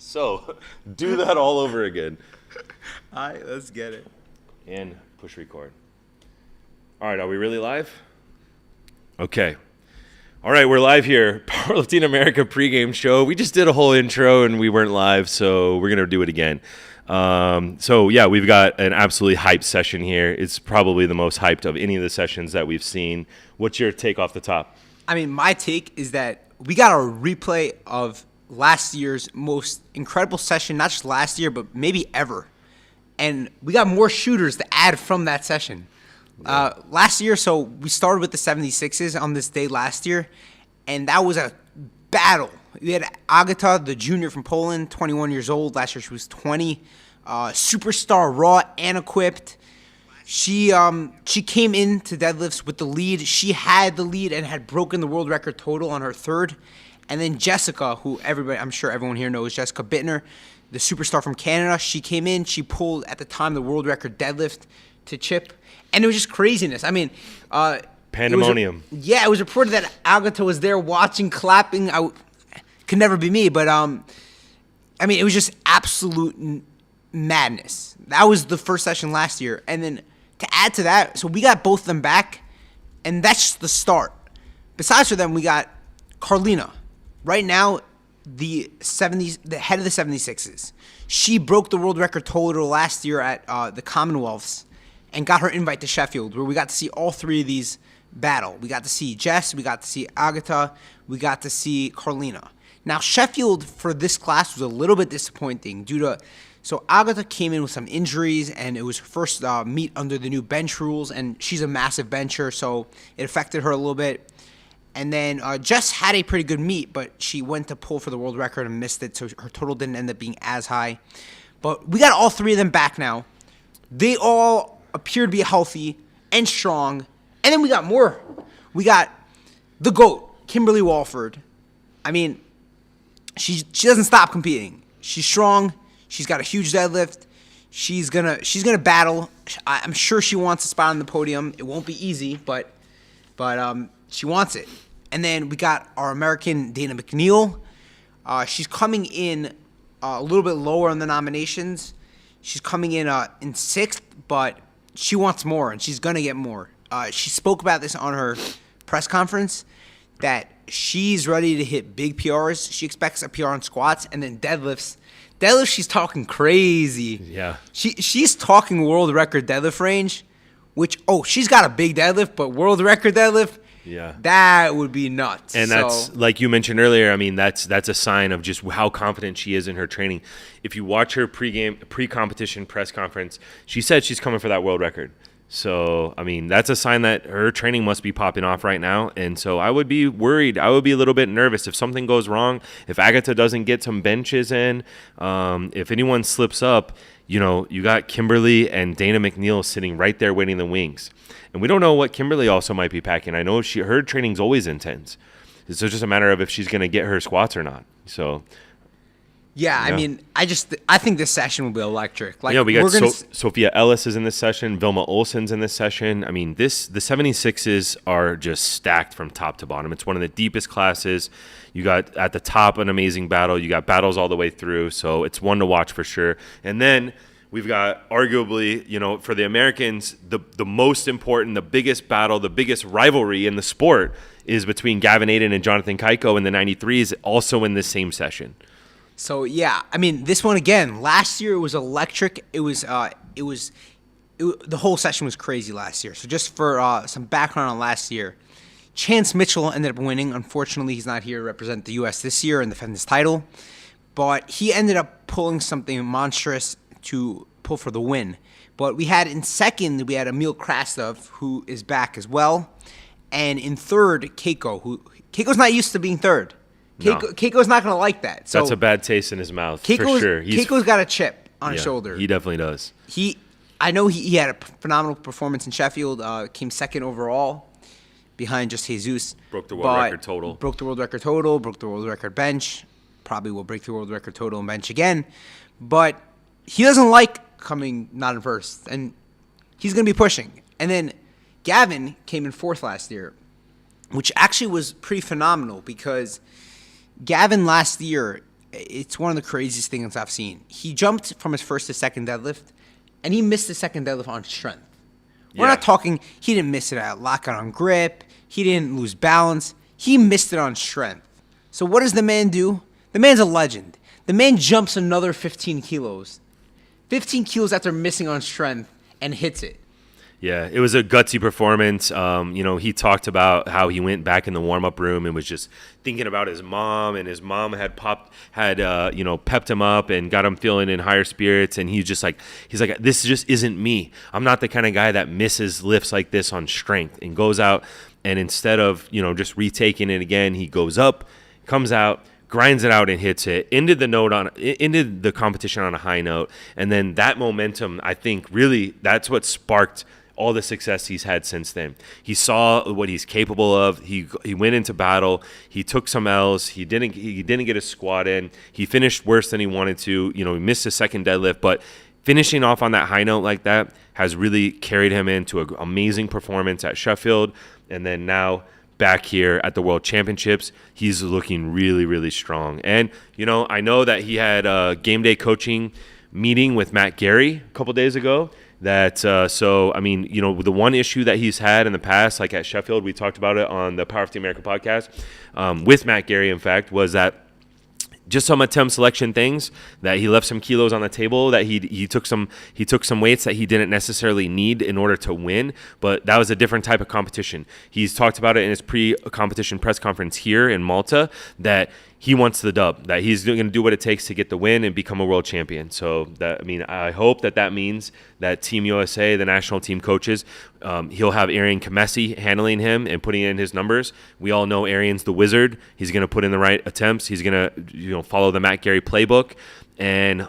So do that all over again. All right, let's get it. And push record. All right, are we really live? Okay. All right, we're live here. Powerlifting America pregame show. We just did a whole intro and we weren't live, so we're going to do it again. We've got an absolutely hyped session here. It's probably the most hyped of any of the sessions that we've seen. What's your take off the top? I mean, my take is that we got a replay of last year's most incredible session, not just last year, but maybe ever. And we got more shooters to add from that session. Yeah. Last year, so we started with the 76s on this day last year, and that was a battle. We had Agata, the junior from Poland, 21 years old. Last year she was 20. Superstar, raw and equipped. She came into deadlifts with the lead. She had the lead and had broken the world record total on her third. And then Jessica, who I'm sure everyone here knows, Jessica Bittner, the superstar from Canada, she came in. She pulled, at the time, the world record deadlift to chip. And it was just craziness. I mean, pandemonium. It was reported that Agata was there watching, clapping. Could never be me, but it was just absolute madness. That was the first session last year. And then to add to that, so we got both of them back, and that's just the start. Besides for them, we got Carlina. Right now, the head of the 76s. She broke the world record total last year at the Commonwealths and got her invite to Sheffield, where we got to see all three of these battle. We got to see Jess, we got to see Agata, we got to see Carlina. Now, Sheffield for this class was a little bit disappointing so Agata came in with some injuries, and it was her first meet under the new bench rules, and she's a massive bencher, so it affected her a little bit. And then Jess had a pretty good meet, but she went to pull for the world record and missed it, so her total didn't end up being as high. But we got all three of them back now. They all appear to be healthy and strong. And then we got more. We got the GOAT, Kimberly Walford. I mean, she doesn't stop competing. She's strong. She's got a huge deadlift. She's gonna battle. I'm sure she wants a spot on the podium. It won't be easy, but she wants it. And then we got our American Dana McNeil. She's coming in a little bit lower on the nominations. She's coming in sixth, but she wants more, and she's gonna get more. She spoke about this on her press conference that she's ready to hit big PRs. She expects a PR on squats, and then deadlifts. Deadlift, she's talking crazy. Yeah. She's talking world record deadlift range, which, she's got a big deadlift, but world record deadlift, yeah, that would be nuts. And that's, like you mentioned earlier, I mean, that's a sign of just how confident she is in her training. If you watch her pre-competition press conference, she said she's coming for that world record. So, I mean, that's a sign that her training must be popping off right now. And so I would be worried. I would be a little bit nervous if something goes wrong, if Agata doesn't get some benches in, if anyone slips up, you got Kimberly and Dana McNeil sitting right there waiting in the wings. And we don't know what Kimberly also might be packing. I know her training's always intense. It's just a matter of if she's going to get her squats or not. So... Yeah, I mean, I think this session will be electric. Like, we got Sophia Ellis is in this session. Vilma Olsen's in this session. I mean, the 76s are just stacked from top to bottom. It's one of the deepest classes. You got at the top an amazing battle. You got battles all the way through. So it's one to watch for sure. And then we've got arguably, for the Americans, the most important, the biggest battle, the biggest rivalry in the sport is between Gavin Aiden and Jonathan Kaiko in the 93s, also in this same session. So, yeah, I mean, this one, again, last year it was electric. The whole session was crazy last year. So just for some background on last year, Chance Mitchell ended up winning. Unfortunately, he's not here to represent the U.S. this year and defend his title. But he ended up pulling something monstrous to pull for the win. But we had in second, we had Emil Krastov, who is back as well. And in third, Keiko's not used to being third. Keiko's not going to like that. So that's a bad taste in his mouth, for sure. Keiko's got a chip on his shoulder. He definitely does. I know he had a phenomenal performance in Sheffield, came second overall behind just Jesus. Broke the world record total. Broke the world record total, broke the world record bench. Probably will break the world record total and bench again. But he doesn't like coming not in first, and he's going to be pushing. And then Gavin came in fourth last year, which actually was pretty phenomenal because Gavin last year, it's one of the craziest things I've seen. He jumped from his first to second deadlift, and he missed the second deadlift on strength. We're not talking, he didn't miss it at lockout on grip. He didn't lose balance. He missed it on strength. So what does the man do? The man's a legend. The man jumps another 15 kilos. 15 kilos after missing on strength and hits it. Yeah, it was a gutsy performance. He talked about how he went back in the warm-up room and was just thinking about his mom, and his mom had pepped him up and got him feeling in higher spirits. And he's like, this just isn't me. I'm not the kind of guy that misses lifts like this on strength and goes out, and instead of just retaking it again, he goes up, comes out, grinds it out and hits it. Ended the competition on a high note, and then that momentum, I think, really that's what sparked all the success he's had since then. He saw what he's capable of. He went into battle. He took some L's. He didn't get a squat in. He finished worse than he wanted to. He missed his second deadlift, but finishing off on that high note like that has really carried him into an amazing performance at Sheffield, and then now back here at the World Championships, he's looking really, really strong. And I know that he had a game day coaching meeting with Matt Gary a couple days ago. The one issue that he's had in the past, like at Sheffield, we talked about it on the Powerlifting America podcast with Matt Gary, in fact, was that just some attempt selection things that he left some kilos on the table, that he took some weights that he didn't necessarily need in order to win, but that was a different type of competition. He's talked about it in his pre-competition press conference here in Malta, that he wants the dub, that he's going to do what it takes to get the win and become a world champion. So I hope that means that Team USA, the national team coaches, he'll have Arian Kamesi handling him and putting in his numbers. We all know Arian's the wizard. He's going to put in the right attempts. He's going to follow the Matt Gary playbook and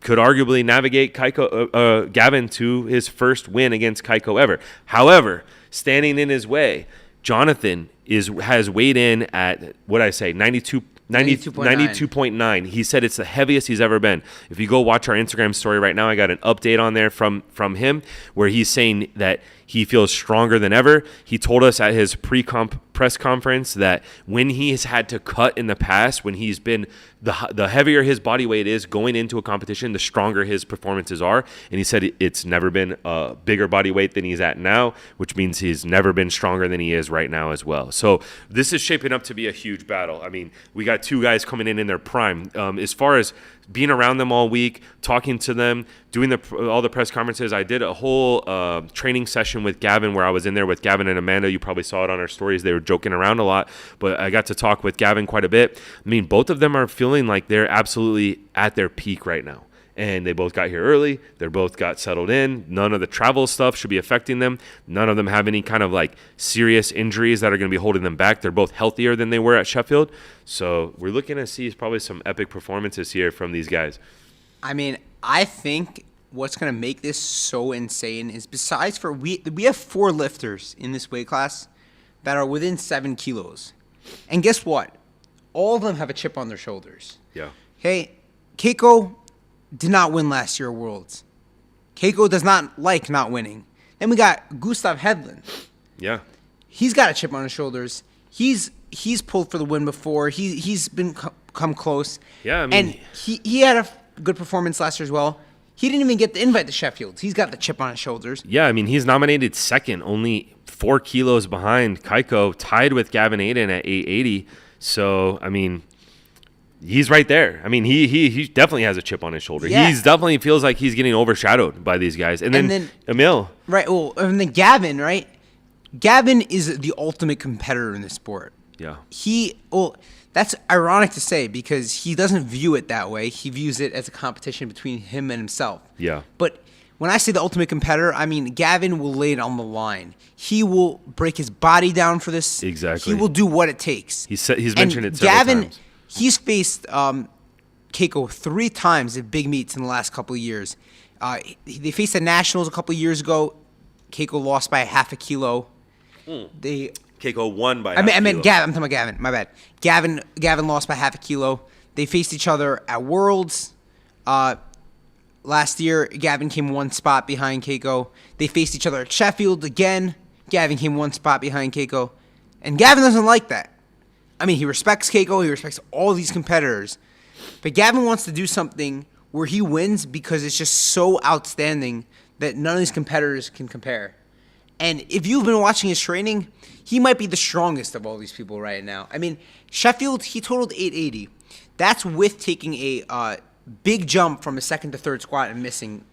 could arguably navigate Gavin to his first win against Kaiko ever. However, standing in his way, Jonathan has weighed in at, 92.9. He said it's the heaviest he's ever been. If you go watch our Instagram story right now, I got an update on there from him where he's saying that he feels stronger than ever. He told us at his press conference that when he has had to cut in the past, when he's been the heavier his body weight is going into a competition, the stronger his performances are. And he said it's never been a bigger body weight than he's at now, which means he's never been stronger than he is right now as well. So this is shaping up to be a huge battle. I mean, we got two guys coming in their prime. As far as being around them all week, talking to them, doing all the press conferences, I did a whole training session with Gavin where I was in there with Gavin and Amanda. You probably saw it on our stories. They were joking around a lot, but I got to talk with Gavin quite a bit. I mean, both of them are feeling like they're absolutely at their peak right now. And they both got here early. They both got settled in. None of the travel stuff should be affecting them. None of them have any kind of like serious injuries that are going to be holding them back. They're both healthier than they were at Sheffield. So we're looking to see probably some epic performances here from these guys. I mean, I think what's going to make this so insane is we have 4 lifters in this weight class that are within 7 kilos. And guess what? All of them have a chip on their shoulders. Yeah. Okay, Keiko did not win last year at Worlds. Keiko does not like not winning. Then we got Gustav Hedlund. Yeah. He's got a chip on his shoulders. He's pulled for the win before. He's been come close. Yeah, I mean, and he had a good performance last year as well. He didn't even get the invite to Sheffield. He's got the chip on his shoulders. Yeah, I mean, he's nominated second, only 4 kilos behind Kaiko, tied with Gavin Aiden at 880. So, I mean, he's right there. I mean, he definitely has a chip on his shoulder. Yeah. He's definitely feels like he's getting overshadowed by these guys. And then Emil. Right. Well, and then Gavin, right? Gavin is the ultimate competitor in this sport. Yeah. That's ironic to say because he doesn't view it that way. He views it as a competition between him and himself. Yeah. But when I say the ultimate competitor, I mean Gavin will lay it on the line. He will break his body down for this. Exactly. He will do what it takes. He's mentioned it several times. He's faced Keiko 3 times at big meets in the last couple of years. They faced the Nationals a couple of years ago. Keiko lost by half a kilo. Keiko won by I meant Gavin. I'm talking about Gavin. My bad. Gavin lost by half a kilo. They faced each other at Worlds. Last year, Gavin came 1 spot behind Keiko. They faced each other at Sheffield again. Gavin came 1 spot behind Keiko. And Gavin doesn't like that. I mean, he respects Keiko. He respects all these competitors. But Gavin wants to do something where he wins because it's just so outstanding that none of these competitors can compare. And if you've been watching his training, he might be the strongest of all these people right now. I mean, Sheffield, he totaled 880. That's with taking a big jump from a second to third squat and missing,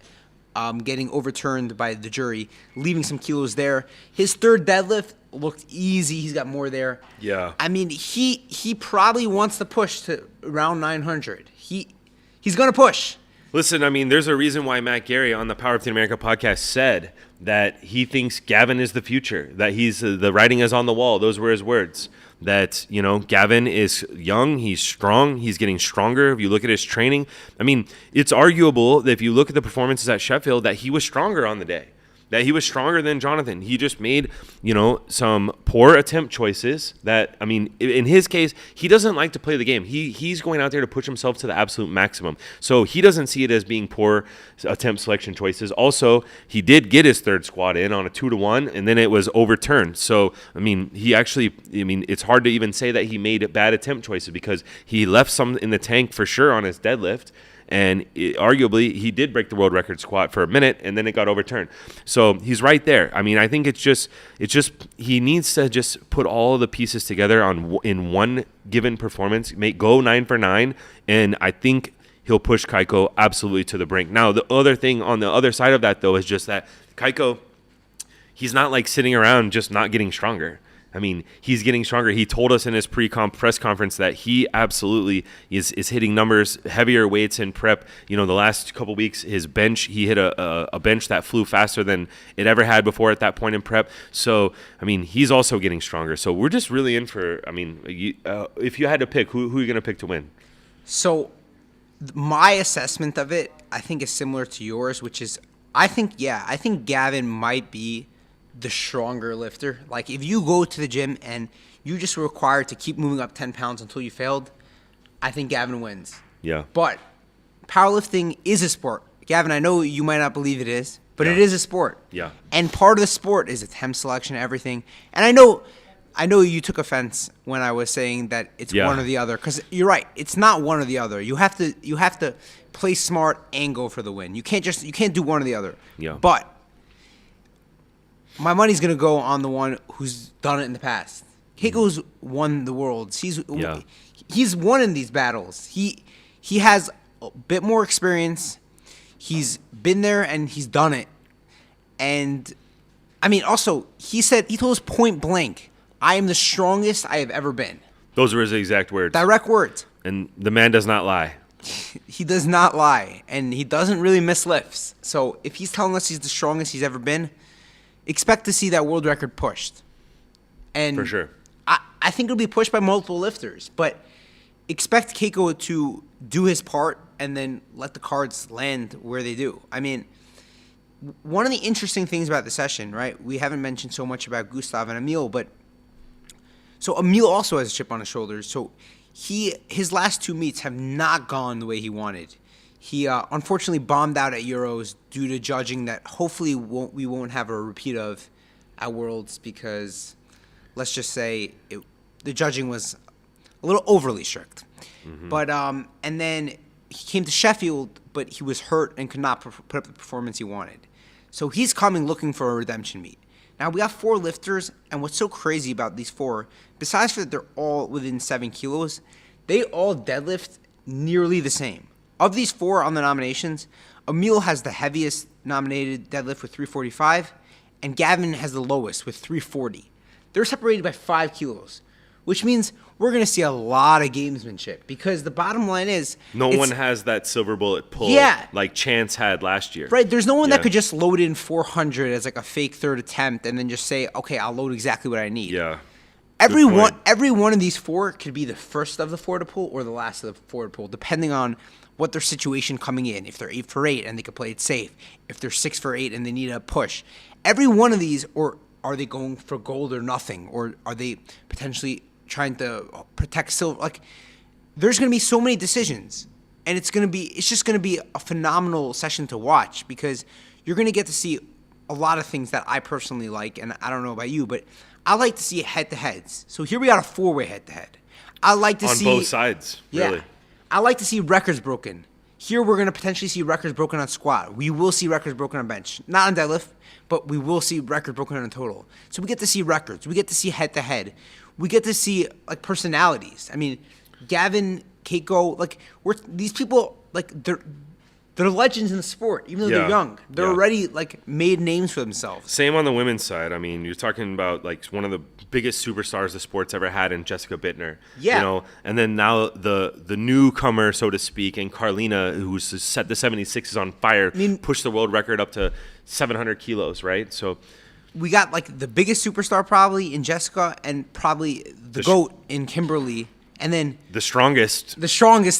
getting overturned by the jury, leaving some kilos there. His third deadlift looked easy. He's got more there. Yeah. I mean, he probably wants to push to around 900. He's going to push. Listen, I mean, there's a reason why Matt Gary on the Powerlifting America podcast said that he thinks Gavin is the future, that he's the writing is on the wall. Those were his words. That, you know, Gavin is young, he's strong, he's getting stronger. If you look at his training, I mean, it's arguable that if you look at the performances at Sheffield, that he was stronger on the day. That he was stronger than Jonathan. He just made, you know, some poor attempt choices that, I mean, in his case, he doesn't like to play the game. He's going out there to push himself to the absolute maximum. So he doesn't see it as being poor attempt selection choices. Also, he did get his third squat in on a 2-to-1, and then it was overturned. So, I mean, it's hard to even say that he made bad attempt choices because he left some in the tank for sure on his deadlift. And arguably, he did break the world record squat for a minute, and then it got overturned. So he's right there. I mean, I think it's just he needs to just put all of the pieces together in one given performance, go 9 for 9, and I think he'll push Kaiko absolutely to the brink. Now, the other thing on the other side of that, though, is just that Kaiko, he's not like sitting around just not getting stronger. I mean, he's getting stronger. He told us in his press conference that he absolutely is hitting numbers, heavier weights in prep. You know, the last couple weeks, his bench, he hit a bench that flew faster than it ever had before at that point in prep. So, I mean, he's also getting stronger. So we're just really in for, I mean, if you had to pick, who are you going to pick to win? So my assessment of it, I think, is similar to yours, which is I think Gavin might be the stronger lifter. Like, if you go to the gym and you just were required to keep moving up 10 pounds until you failed, I think Gavin wins. Yeah. But powerlifting is a sport. Gavin, I know you might not believe it is, but it is a sport. Yeah. And part of the sport is attempt selection, everything. And I know you took offense when I was saying that it's one or the other, because you're right. It's not one or the other. You have to play smart and go for the win. You can't do one or the other. Yeah. But my money's going to go on the one who's done it in the past. Keiko's won the worlds. He's won in these battles. He has a bit more experience. He's been there and he's done it. And I mean, also, he told us point blank, I am the strongest I have ever been. Those were his exact words. Direct words. And the man does not lie. He does not lie, and he doesn't really miss lifts. So if he's telling us he's the strongest he's ever been, expect to see that world record pushed. And for sure. I think it'll be pushed by multiple lifters, but expect Keiko to do his part and then let the cards land where they do. I mean, one of the interesting things about the session, right? We haven't mentioned so much about Gustav and Emil, but so Emil also has a chip on his shoulders. So his last two meets have not gone the way he wanted. He unfortunately bombed out at Euros due to judging that hopefully we won't have a repeat of at Worlds, because let's just say the judging was a little overly strict. Mm-hmm. But and then he came to Sheffield, but he was hurt and could not put up the performance he wanted. So he's coming looking for a redemption meet. Now, we got 4 lifters, and what's so crazy about these 4, besides that they're all within 7 kilos, they all deadlift nearly the same. Of these 4 on the nominations, Emil has the heaviest nominated deadlift with 345, and Gavin has the lowest with 340. They're separated by 5 kilos, which means we're going to see a lot of gamesmanship, because the bottom line is no one has that silver bullet pull like Chance had last year. Right, there's no one that could just load in 400 as like a fake third attempt and then just say, okay, I'll load exactly what I need. Yeah. Every one of these 4 could be the first of the 4 to pull or the last of the 4 to pull, depending on what their situation coming in. If they're 8 for 8 and they can play it safe. If they're 6 for 8 and they need a push. Every one of these, or are they going for gold or nothing? Or are they potentially trying to protect silver? Like, there's going to be so many decisions, and it's just going to be a phenomenal session to watch, because you're going to get to see a lot of things that I personally like, and I don't know about you, but I like to see head-to-heads. So here we got a 4-way head-to-head. I like to see on both sides, really. I like to see records broken. Here we're going to potentially see records broken on squat. We will see records broken on bench. Not on deadlift, but we will see records broken on total. So we get to see records. We get to see head-to-head. We get to see, like, personalities. I mean, Gavin, Keiko, like, these people, like, they're legends in the sport, even though they're young. They're already, like, made names for themselves. Same on the women's side. I mean, you're talking about, like, one of the biggest superstars the sport's ever had in Jessica Bittner. Yeah. You know, and then now the newcomer, so to speak, and Carlina, who's set the 76s on fire, pushed the world record up to 700 kilos, right? So we got, like, the biggest superstar probably in Jessica and probably the GOAT in Kimberly. And then the strongest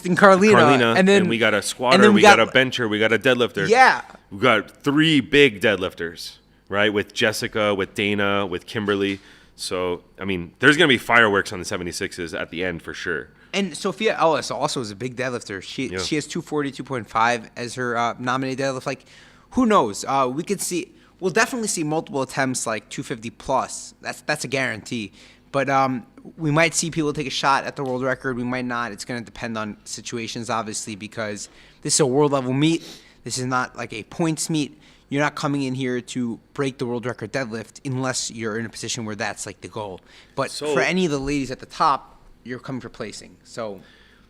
in Carlina. And we got a squatter, we got a bencher, we got a deadlifter. Yeah. We got 3 big deadlifters, right? With Jessica, with Dana, with Kimberly. So, I mean, there's going to be fireworks on the 76s at the end for sure. And Sophia Ellis also is a big deadlifter. She has 240, as her nominated deadlift. Like, who knows? We'll definitely see multiple attempts like 250 plus. That's a guarantee. But we might see people take a shot at the world record. We might not. It's going to depend on situations, obviously, because this is a world-level meet. This is not like a points meet. You're not coming in here to break the world record deadlift unless you're in a position where that's like the goal. But for any of the ladies at the top, you're coming for placing. So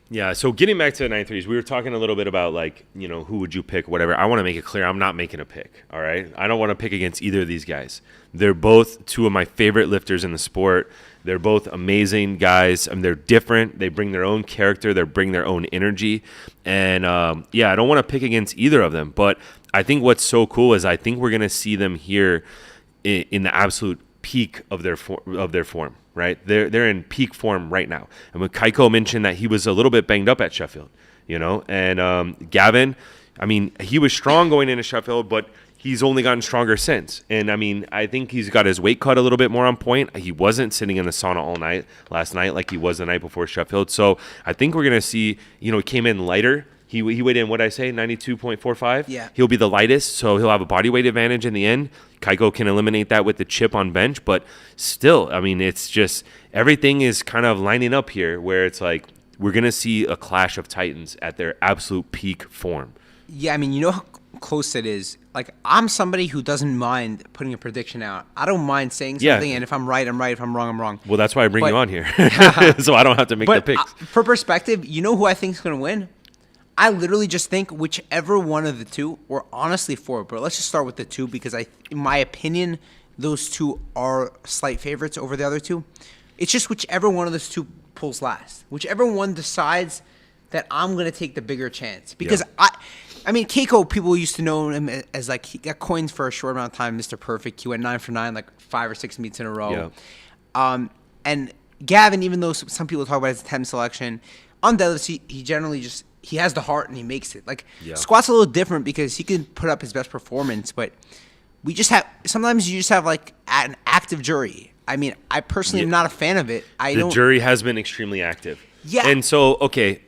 yeah, so getting back to the 9-3s, we were talking a little bit about, like, you know, who would you pick, whatever. I want to make it clear, I'm not making a pick, all right? I don't want to pick against either of these guys. They're both 2 of my favorite lifters in the sport. They're both amazing guys. I mean, they're different. They bring their own character. They bring their own energy. And, I don't want to pick against either of them. But I think what's so cool is I think we're going to see them here in the absolute peak of their form. Right, they're in peak form right now. And when Keiko mentioned that he was a little bit banged up at Sheffield, you know, and Gavin, I mean, he was strong going into Sheffield, but he's only gotten stronger since. And I mean, I think he's got his weight cut a little bit more on point. He wasn't sitting in the sauna all night last night like he was the night before Sheffield. So I think we're gonna see, you know, he came in lighter. He weighed in, what did I say, 92.45? Yeah. He'll be the lightest, so he'll have a body weight advantage in the end. Keiko can eliminate that with the chip on bench, but still, I mean, it's just everything is kind of lining up here where it's like we're going to see a clash of titans at their absolute peak form. Yeah, I mean, you know how close it is. Like, I'm somebody who doesn't mind putting a prediction out. I don't mind saying something, and if I'm right, I'm right. If I'm wrong, I'm wrong. Well, that's why I bring you on here, so I don't have to make the picks. For perspective, you know who I think is going to win? I literally just think whichever one of the 2, or honestly 4, but let's just start with the 2 because in my opinion, those 2 are slight favorites over the other 2. It's just whichever one of those 2 pulls last. Whichever one decides that I'm going to take the bigger chance. Because I mean, Keiko, people used to know him as, like, he got coins for a short amount of time, Mr. Perfect. He went 9 for 9, like 5 or 6 meets in a row. Yeah. And Gavin, even though some people talk about his attempt selection, on deadlifts, he generally just, he has the heart and he makes it. Like, squat's a little different because he can put up his best performance, but sometimes you just have like an active jury. I mean, I personally am not a fan of it. The jury has been extremely active. Yeah. And so, okay,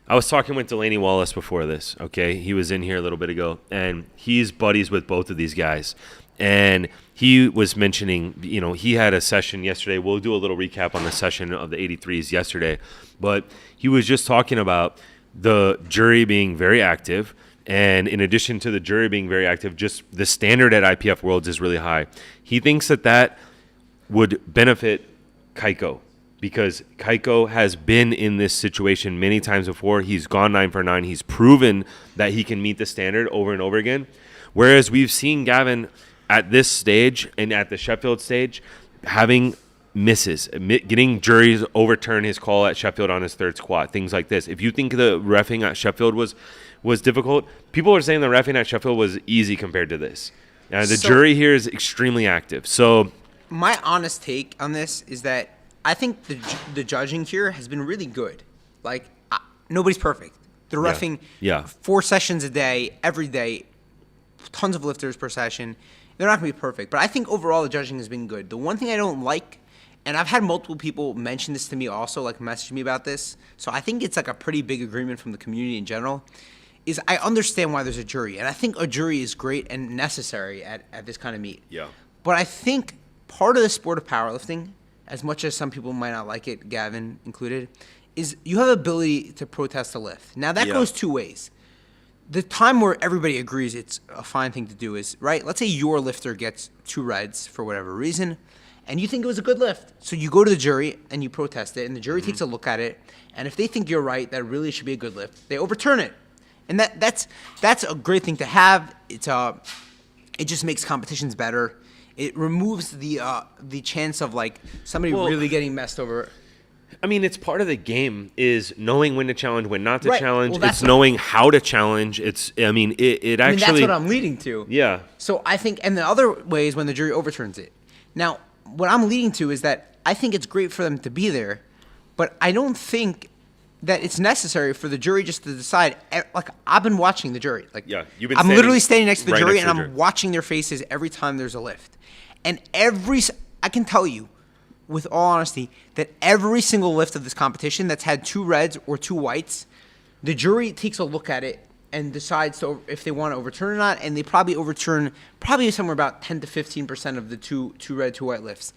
I was talking with Delaney Wallace before this, okay? He was in here a little bit ago, and he's buddies with both of these guys. And he was mentioning, you know, he had a session yesterday. We'll do a little recap on the session of the 83s yesterday. But he was just talking about the jury being very active. And in addition to the jury being very active, just the standard at IPF Worlds is really high. He thinks that would benefit Keiko because Keiko has been in this situation many times before. He's gone 9 for 9. He's proven that he can meet the standard over and over again. Whereas we've seen Gavin at this stage and at the Sheffield stage having misses, getting juries overturn his call at Sheffield on his third squat, things like this. If you think the reffing at Sheffield was difficult, people are saying the reffing at Sheffield was easy compared to this. The jury here is extremely active. So my honest take on this is that I think the judging here has been really good. Like, nobody's perfect. They're reffing 4 sessions a day, every day, tons of lifters per session. They're not going to be perfect, but I think overall the judging has been good. The one thing I don't like, and I've had multiple people mention this to me also, like message me about this, so I think it's like a pretty big agreement from the community in general, is I understand why there's a jury, and I think a jury is great and necessary at this kind of meet. Yeah. But I think part of the sport of powerlifting, as much as some people might not like it, Gavin included, is you have the ability to protest a lift. Now that Yeah. goes two ways. The time where everybody agrees it's a fine thing to do is, right, let's say your lifter gets 2 reds for whatever reason, and you think it was a good lift. So you go to the jury and you protest it, and the jury takes a look at it, and if they think you're right, that really should be a good lift, they overturn it. And that's a great thing to have. It just makes competitions better. It removes the chance of like somebody really getting messed over. I mean, it's part of the game is knowing when to challenge, when not to Right. challenge. Well, it's knowing how to challenge. It actually. That's what I'm leading to. Yeah. So I think, and the other way is when the jury overturns it. Now, what I'm leading to is that I think it's great for them to be there, but I don't think that it's necessary for the jury just to decide. Like, I've been watching the jury. Like, Yeah, you've been I'm standing literally standing next to the right jury, next and to the I'm jury. watching their faces every time there's a lift. And I can tell you, with all honesty, that every single lift of this competition that's had 2 reds or 2 whites, the jury takes a look at it and decides if they want to overturn it or not, and they probably overturn somewhere about 10 to 15% of the two red, 2 white lifts.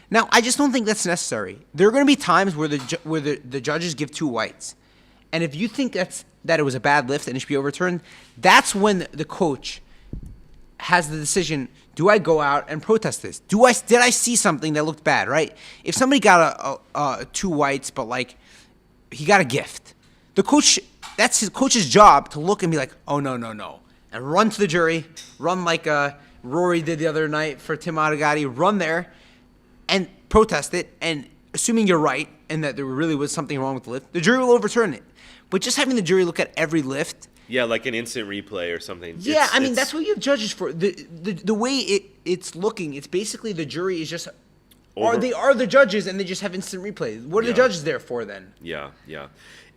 Now, I just don't think that's necessary. There are going to be times where the judges give 2 whites, and if you think that it was a bad lift and it should be overturned, that's when the coach has the decision: do I go out and protest this? Did I see something that looked bad? Right? If somebody got a 2 whites, but like he got a gift, the coach, that's his coach's job to look and be like, oh no, and run to the jury, run like Rory did the other night for Tim Ottagatti, run there and protest it, and assuming you're right and that there really was something wrong with the lift, the jury will overturn it. But just having the jury look at every lift. Yeah, like an instant replay or something. Yeah, that's what you have judges for. The way it's looking, it's basically the jury is just they are the judges, and they just have instant replay. What are the judges there for then? Yeah.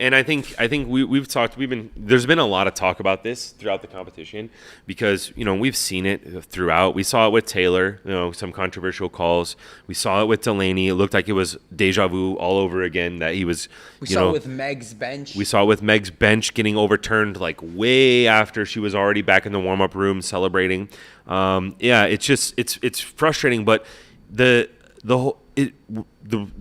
And I think there's been a lot of talk about this throughout the competition because, we've seen it throughout. We saw it with Taylor, some controversial calls. We saw it with Delaney. It looked like it was deja vu all over again that he was, We saw it with Meg's bench. We saw it with Meg's bench getting overturned like way after she was already back in the warm-up room celebrating. It's frustrating, but the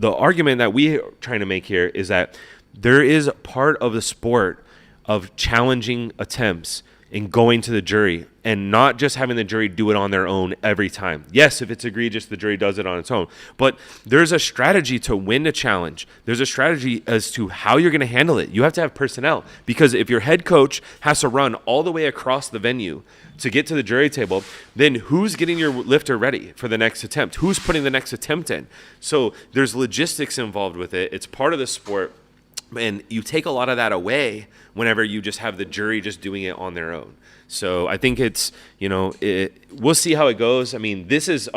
argument that we're trying to make here is that there is part of the sport of challenging attempts and going to the jury and not just having the jury do it on their own every time. Yes, if it's egregious, the jury does it on its own. But there's a strategy to win a challenge. There's a strategy as to how you're going to handle it. You have to have personnel, because if your head coach has to run all the way across the venue to get to the jury table, then who's getting your lifter ready for the next attempt? Who's putting the next attempt in? So there's logistics involved with it. It's part of the sport. And you take a lot of that away whenever you just have the jury just doing it on their own. So I think it's, we'll see how it goes. I mean, this is,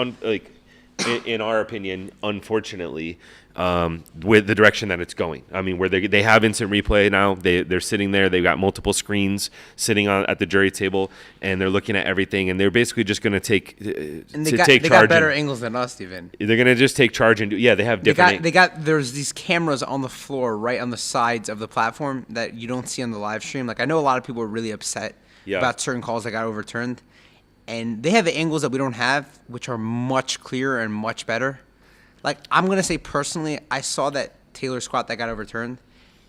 in our opinion, unfortunately, with the direction that it's going. I mean, where they have instant replay now. They're sitting there. They've got multiple screens sitting at the jury table, and they're looking at everything. And they're basically just going to take charge. They got better angles than us, even. They're going to just take charge and do. Yeah, they have different. There's these cameras on the floor, right on the sides of the platform that you don't see on the live stream. Like, I know a lot of people are really upset about certain calls that got overturned, and they have angles that we don't have, which are much clearer and much better. Like, I'm going to say personally, I saw that Taylor squat that got overturned,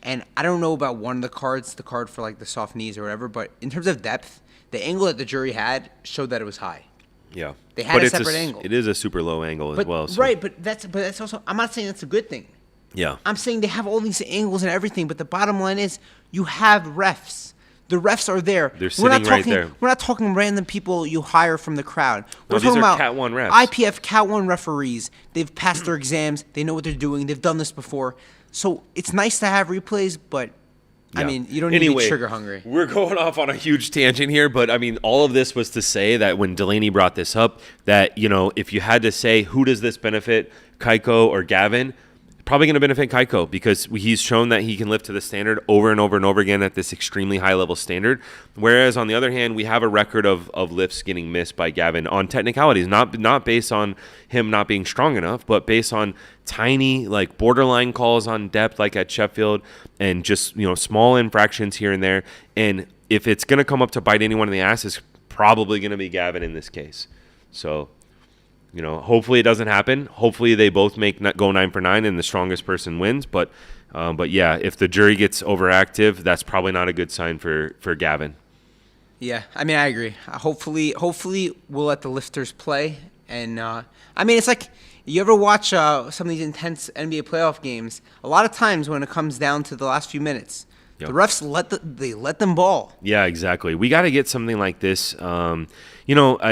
and I don't know about one of the card for like the soft knees or whatever, but in terms of depth, the angle that the jury had showed that it was high. Yeah. They had a separate angle. It is a super low angle as well. So. Right, but that's also, I'm not saying that's a good thing. Yeah. I'm saying they have all these angles and everything, but the bottom line is you have refs. The refs are there. They're sitting right there. We're not talking random people you hire from the crowd. We're these talking are about Cat 1 refs. IPF Cat 1 referees. They've passed their exams. They know what they're doing. They've done this before. So it's nice to have replays, but I mean, you don't need to be trigger hungry. We're going off on a huge tangent here, but I mean, all of this was to say that when Delaney brought this up, that, if you had to say who does this benefit, Kaiko or Gavin, probably going to benefit Kaiko, because he's shown that he can lift to the standard over and over and over again at this extremely high level standard. Whereas on the other hand, we have a record of lifts getting missed by Gavin on technicalities, not based on him not being strong enough, but based on tiny, like borderline calls on depth, like at Sheffield, and just, small infractions here and there. And if it's going to come up to bite anyone in the ass, it's probably going to be Gavin in this case. So, hopefully it doesn't happen. Hopefully they both go 9 for 9 and the strongest person wins. But But yeah, if the jury gets overactive, that's probably not a good sign for Gavin. Yeah, I mean, I agree. Hopefully, we'll let the lifters play. And I mean, it's like you ever watch some of these intense NBA playoff games. A lot of times when it comes down to the last few minutes, Yep. the refs let them ball. Yeah, exactly. We got to get something like this. I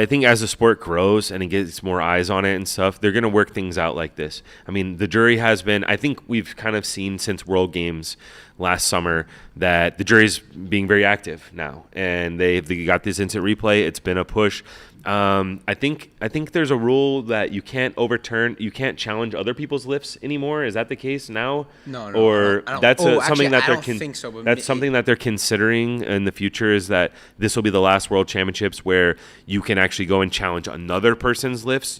think as the sport grows and it gets more eyes on it and stuff, they're going to work things out like this. I mean, the jury has been, I think we've kind of seen since World Games last summer that the jury's being very active now, and they got this instant replay. It's been a push. I think there's a rule that you can't challenge other people's lifts anymore. Is that the case now? No. Or I don't, that's actually, something that I they're don't think so, but that's something that they're considering in the future. Is that this will be the last World Championships where you can actually go and challenge another person's lifts.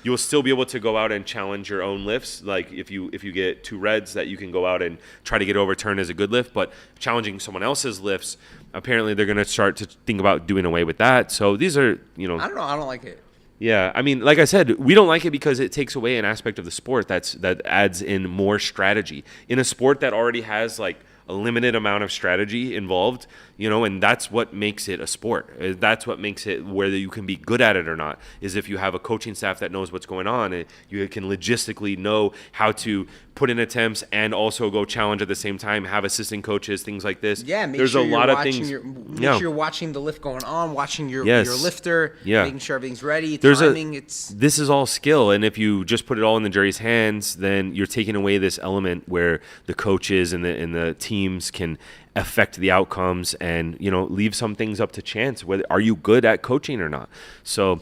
You'll still be able to go out and challenge your own lifts. Like if you get 2 reds, that you can go out and try to get overturned as a good lift. But challenging someone else's lifts, apparently they're going to start to think about doing away with that. So these are, I don't know. I don't like it. Yeah, I mean, like I said, we don't like it because it takes away an aspect of the sport that adds in more strategy in a sport that already has like a limited amount of strategy involved, and that's what makes it a sport. That's what makes it whether you can be good at it or not, is if you have a coaching staff that knows what's going on and you can logistically know how to put in attempts and also go challenge at the same time, have assistant coaches, things like this. Yeah, there's a lot of things. Make sure you're watching the lift going on, watching your lifter, yeah. making sure everything's ready, timing. This is all skill, and if you just put it all in the jury's hands, then you're taking away this element where the coaches and the teams can affect the outcomes and leave some things up to chance. Whether are you good at coaching or not? So,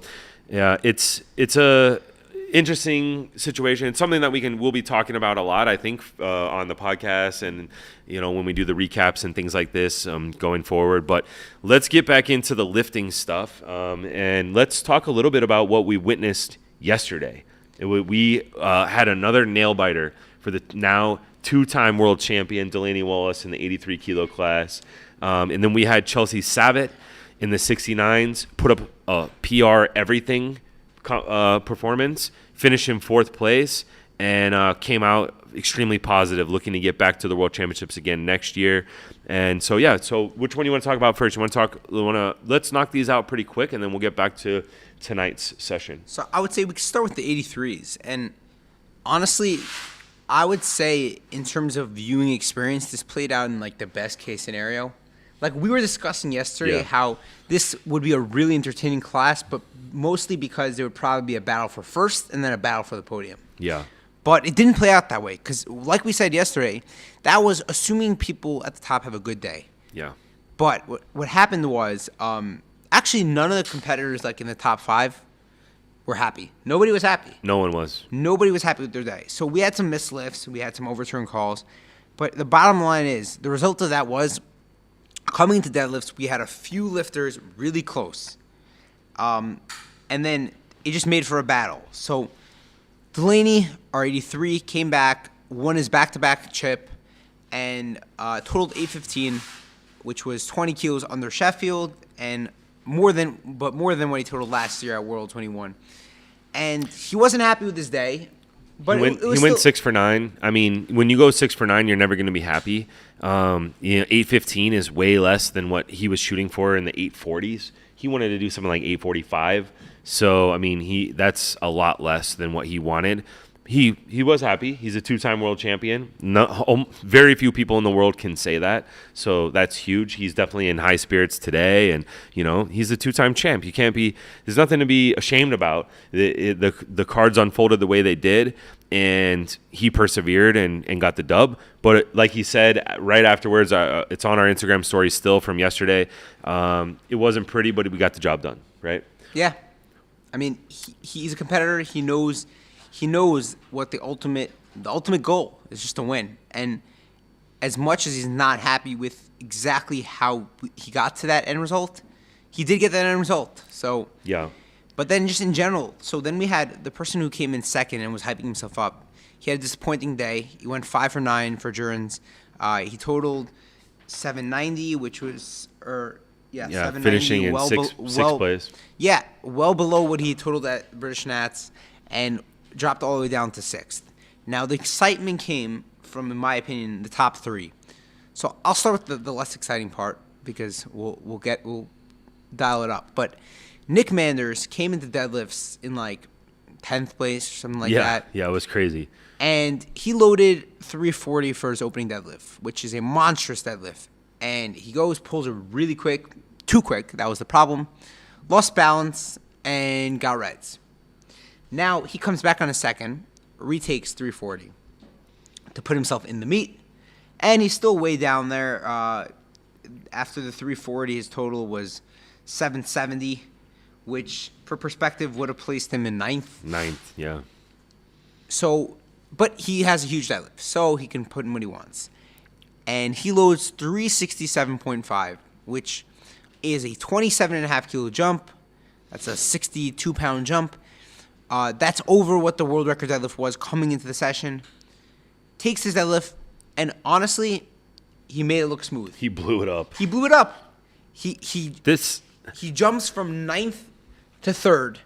yeah, it's a interesting situation. It's something that we'll be talking about a lot, I think, on the podcast and when we do the recaps and things like this going forward. But let's get back into the lifting stuff and let's talk a little bit about what we witnessed yesterday. We had another nail biter for the now 2-time world champion Delaney Wallace in the 83 kilo class, and then we had Chelsea Savitt in the 69s put up a PR everything performance, finished in 4th place, and came out extremely positive, looking to get back to the World Championships again next year. And so, yeah, so which one do you want to talk about first? Let's knock these out pretty quick, and then we'll get back to tonight's session. So I would say we could start with the 83s. And honestly, I would say in terms of viewing experience, this played out in like the best case scenario. Like we were discussing yesterday how this would be a really entertaining class, but mostly because there would probably be a battle for first and then a battle for the podium. Yeah. But it didn't play out that way because, like we said yesterday, that was assuming people at the top have a good day. Yeah. But what happened was actually none of the competitors like in the top 5 were happy. Nobody was happy. No one was. Nobody was happy with their day. So we had some missed lifts. We had some overturn calls. But the bottom line is the result of that was coming to deadlifts, we had a few lifters really close. And then it just made for a battle. So Delaney, our 83, came back, won his back-to-back chip, and totaled 815, which was 20 kilos under Sheffield, and more than what he totaled last year at World 21. And he wasn't happy with his day. But he went 6 for 9. I mean, when you go 6 for 9, you're never going to be happy. 815 is way less than what he was shooting for in the 840s. He wanted to do something like 845. So, I mean, that's a lot less than what he wanted. He was happy. He's a 2-time world champion. Very few people in the world can say that. So that's huge. He's definitely in high spirits today. And, he's a 2-time champ. There's nothing to be ashamed about. The cards unfolded the way they did, and he persevered and got the dub. But like he said right afterwards, it's on our Instagram story still from yesterday. It wasn't pretty, but we got the job done, right? Yeah. I mean, he's a competitor. He knows what the ultimate goal is, just to win. And as much as he's not happy with exactly how he got to that end result, he did get that end result. So yeah. But then just in general, so then we had the person who came in second and was hyping himself up. He had a disappointing day. He went 5 for 9 for endurance. He totaled 790, which was 790, finishing in sixth place. Yeah, well below what he totaled at British Nats, and dropped all the way down to 6th. Now the excitement came from, in my opinion, the top 3. So I'll start with the less exciting part because we'll dial it up. But Nick Manders came into deadlifts in like 10th place or something like that. Yeah, it was crazy. And he loaded 340 for his opening deadlift, which is a monstrous deadlift. And he pulls it really quick, too quick. That was the problem. Lost balance and got reds. Now he comes back on a second, retakes 340 to put himself in the meet. And he's still way down there. After the 340, his total was 770, which, for perspective, would have placed him in 9th. 9th, yeah. So, but he has a huge deadlift, so he can put in what he wants. And he loads 367.5, which is a 27.5 kilo jump. That's a 62-pound jump. That's over what the world record deadlift was coming into the session. Takes his deadlift, and honestly, he made it look smooth. He blew it up. He blew it up. He jumps from 9th to 3rd.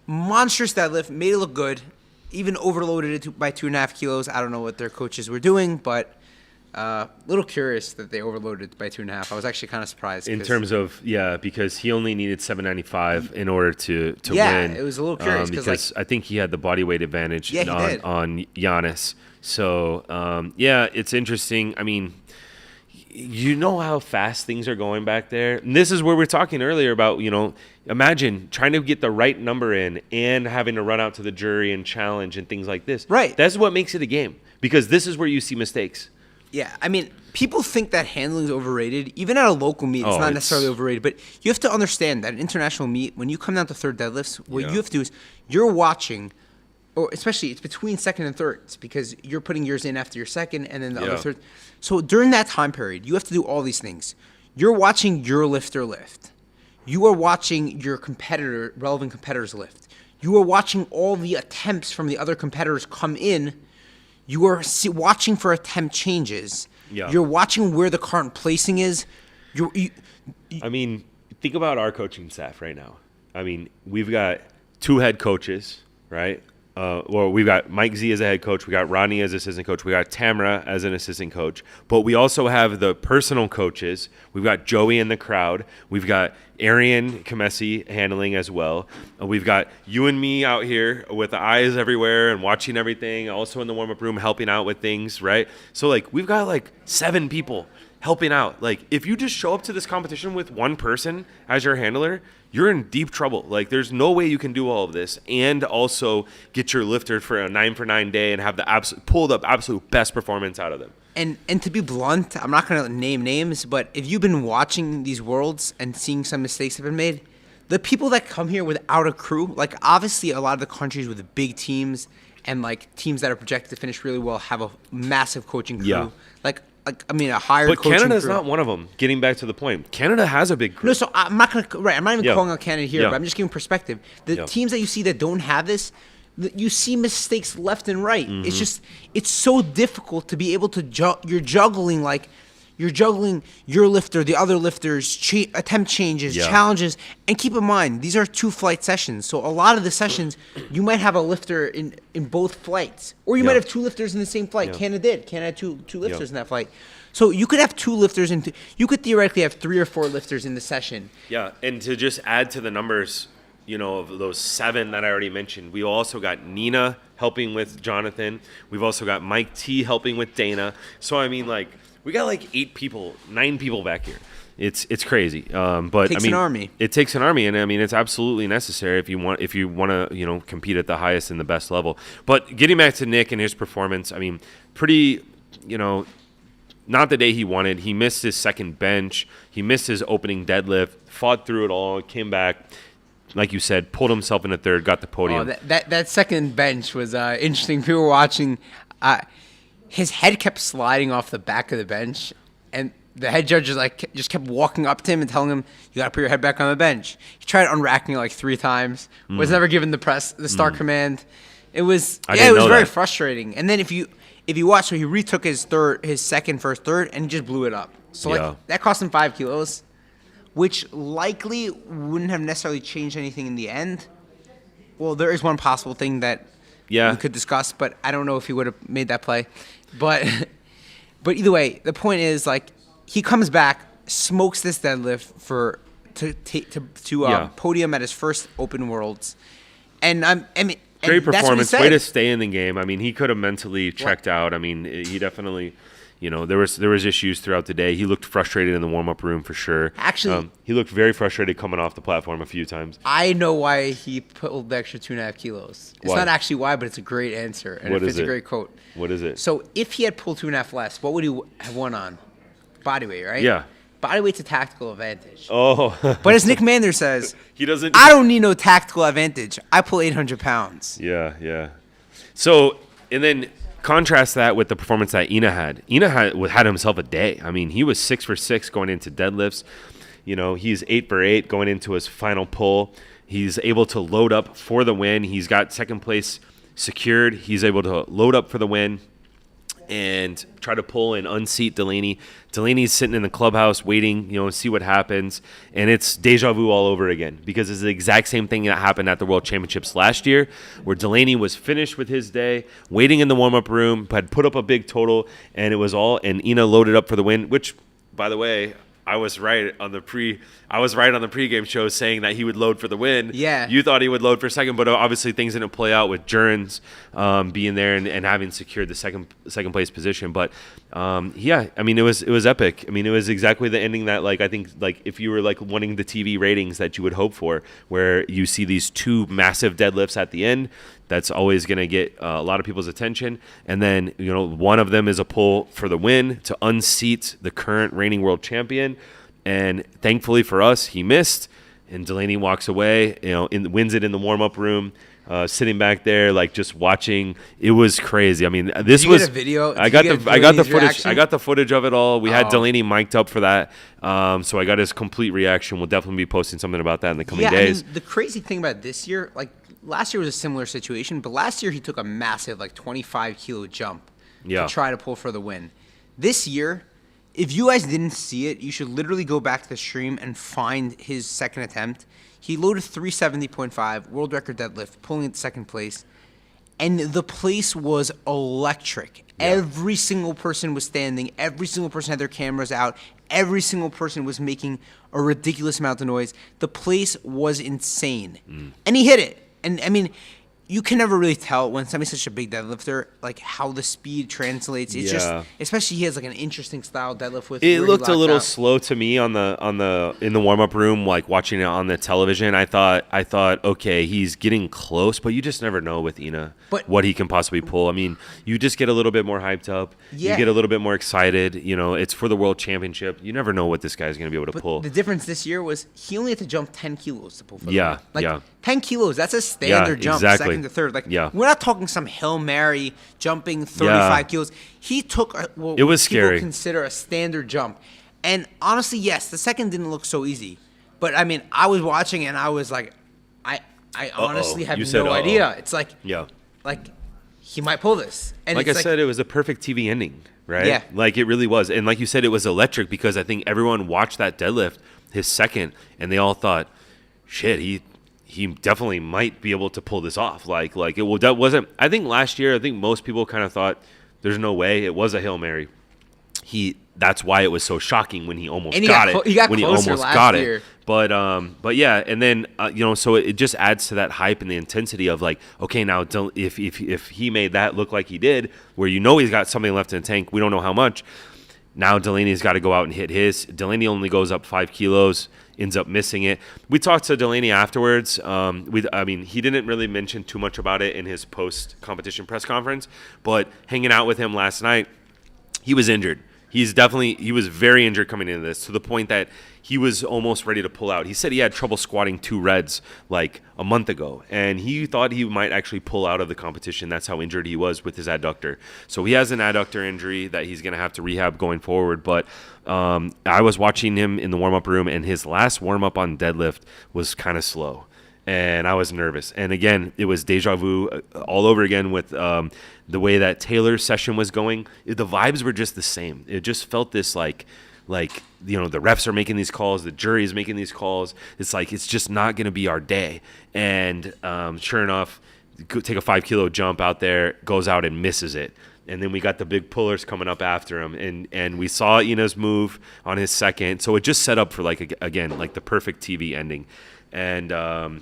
Monstrous deadlift, made it look good. Even overloaded it by 2.5 kilos. I don't know what their coaches were doing, but a little curious that they overloaded it by 2.5. I was actually kind of surprised. In terms of, because he only needed 795 in order to win. Yeah, it was a little curious. Because I think he had the body weight advantage on Giannis. So, it's interesting. I mean, you know how fast things are going back there. And this is where we're talking earlier about, imagine trying to get the right number in and having to run out to the jury and challenge and things like this. Right. That's what makes it a game, because this is where you see mistakes. Yeah, I mean, people think that handling is overrated. Even at a local meet, it's not necessarily overrated. But you have to understand that an international meet, when you come down to 3rd deadlifts, what you have to do is you're watching, or especially it's between 2nd and 3rd. It's because you're putting yours in after your 2nd and then the other 3rd. So during that time period, you have to do all these things. You're watching your lifter lift. You are watching your relevant competitors lift. You are watching all the attempts from the other competitors come in. You are watching for attempt changes. Yeah. You're watching where the current placing is. I mean, think about our coaching staff right now. I mean, we've got 2 head coaches, right? We've got Mike Z as a head coach. We got Ronnie as assistant coach. We got Tamara as an assistant coach. But we also have the personal coaches. We've got Joey in the crowd. We've got Arian Kamesi handling as well. We've got you and me out here with the eyes everywhere and watching everything. Also in the warm-up room helping out with things, right? So, we've got 7 people helping out. If you just show up to this competition with one person as your handler, you're in deep trouble. There's no way you can do all of this and also get your lifter for a 9-for-9 day and have the absolute best performance out of them. And to be blunt, I'm not going to name names, but if you've been watching these worlds and seeing some mistakes that have been made, the people that come here without a crew, obviously a lot of the countries with the big teams and teams that are projected to finish really well have a massive coaching crew. Yeah. A higher but coaching Canada's crew. not one of them. Getting back to the point, Canada has a big crew. No, so I'm not even calling out Canada here, Yeah. but I'm just giving perspective. The teams that you see that don't have this, you see mistakes left and right. Mm-hmm. It's so difficult to be able to you're juggling your lifter, the other lifters, attempt changes, challenges, and keep in mind these are 2 flight sessions. So a lot of the sessions you might have a lifter in both flights, or you might have 2 lifters in the same flight. Canada had two lifters in that flight. So you could have 2 lifters you could theoretically have 3 or 4 lifters in the session. Yeah, and to just add to the numbers, of those 7 that I already mentioned, we also got Nina helping with Jonathan. We've also got Mike T helping with Dana. So I mean, we got 8 people, 9 people back here. It's crazy. But Takes an army. It takes an army, and I mean it's absolutely necessary if you want to compete at the highest and the best level. But getting back to Nick and his performance, I mean, pretty not the day he wanted. He missed his second bench. He missed his opening deadlift. Fought through it all. Came back. Like you said, pulled himself in a 3rd, got the podium. That second bench was interesting. People were watching. His head kept sliding off the back of the bench, and the head judge just kept walking up to him and telling him, "You got to put your head back on the bench." He tried unracking it 3 times. Was never given the start command. It was very frustrating. And then if you watch, so he retook his second, first, third, and he just blew it up. So that cost him 5 kilos. Which likely wouldn't have necessarily changed anything in the end. Well, there is one possible thing that we could discuss, but I don't know if he would have made that play. But but either way, the point is like he comes back, smokes this deadlift to podium at his first Open Worlds, and I mean. Great And that's what he performance. said. Way to stay in the game. I mean, he could have mentally checked out. I mean, he definitely, there was issues throughout the day. He looked frustrated in the warm-up room for sure. Actually, he looked very frustrated coming off the platform a few times. I know why he pulled the extra 2.5 kilos. It's Why? not actually why, but it's a great answer, and What it is fits a it? great quote. What is it? So if he had pulled 2.5 less, what would he have won on? Bodyweight, right? Yeah. Bodyweight's a tactical advantage. Oh. But as Nick Mander says, He doesn't. I don't need no tactical advantage. I pull 800 pounds. Yeah. So, and then contrast that with the performance that Ina had. Ina had himself a day. I mean, he was 6 for 6 going into deadlifts. He's 8 for 8 going into his final pull. He's able to load up for the win. He's got second place secured. He's able to load up for the win and try to pull and unseat Delaney. Delaney's sitting in the clubhouse waiting, to see what happens. And it's deja vu all over again because it's the exact same thing that happened at the World Championships last year where Delaney was finished with his day, waiting in the warm-up room, had put up a big total, and and Ina loaded up for the win, which, by the way, I was right on the pregame show saying that he would load for the win. Yeah. You thought he would load for second, but obviously things didn't play out with Jurens being there and having secured the second place position. But I mean, it was epic. I mean, it was exactly the ending that I think if you were wanting the TV ratings that you would hope for, where you see these two massive deadlifts at the end. That's always going to get a lot of people's attention. And then, one of them is a pull for the win to unseat the current reigning world champion. And thankfully for us, he missed. And Delaney walks away, wins it in the warm-up room, sitting back there, just watching. It was crazy. I mean, this was a video. I got the footage. Reaction? I got the footage of it all. We had Delaney mic'd up for that. So I got his complete reaction. We'll definitely be posting something about that in the coming days. I mean, the crazy thing about this year, last year was a similar situation, but last year he took a massive 25 kilo jump to try to pull for the win. This year, if you guys didn't see it, you should literally go back to the stream and find his second attempt. He loaded 370.5, world record deadlift, pulling it second place, and the place was electric. Yeah. Every single person was standing. Every single person had their cameras out. Every single person was making a ridiculous amount of noise. The place was insane. And he hit it. And, I mean, you can never really tell when somebody's such a big deadlifter, how the speed translates. It's just, especially he has an interesting style deadlift with. It looked a little slow to me in the warm up room, watching it on the television. I thought, okay, he's getting close, but you just never know with Ina what he can possibly pull. I mean, you just get a little bit more hyped up. Yeah. You get a little bit more excited. It's for the world championship. You never know what this guy's going to be able to pull. The difference this year was he only had to jump 10 kilos to pull for the win. 10 kilos, that's a standard jump, exactly. Second to third. We're not talking some Hail Mary jumping 35 kilos. He took what it was scary. People consider a standard jump. And honestly, yes, the second didn't look so easy. But, I mean, I was watching and I was like, I honestly have no idea. It's he might pull this. And I said, it was a perfect TV ending, right? Yeah. It really was. And like you said, it was electric because I think everyone watched that deadlift, his second, and they all thought, shit, he definitely might be able to pull this off. That wasn't. I think last year, most people kind of thought there's no way. It was a Hail Mary. That's why it was so shocking when he almost got it. He got closer last year. But yeah, and then so it just adds to that hype and the intensity of okay, now if he made that look like he did, where he's got something left in the tank, we don't know how much. Now Delaney's got to go out and hit his. Delaney only goes up 5 kilos, ends up missing it. We talked to Delaney afterwards. He didn't really mention too much about it in his post-competition press conference, but hanging out with him last night, he was injured. He was very injured coming into this, to the point that he was almost ready to pull out. He said he had trouble squatting 2 reds a month ago, and he thought he might actually pull out of the competition. That's how injured he was with his adductor. So he has an adductor injury that he's going to have to rehab going forward. But I was watching him in the warm-up room, and his last warm-up on deadlift was kind of slow. And I was nervous. And again, it was deja vu all over again with the way that Taylor's session was going. The vibes were just the same. It just felt this the refs are making these calls, the jury is making these calls. It's it's just not going to be our day. And sure enough, take a 5 kilo jump out there, goes out and misses it. And then we got the big pullers coming up after him, and we saw Ina's move on his second. So it just set up for again the perfect TV ending. And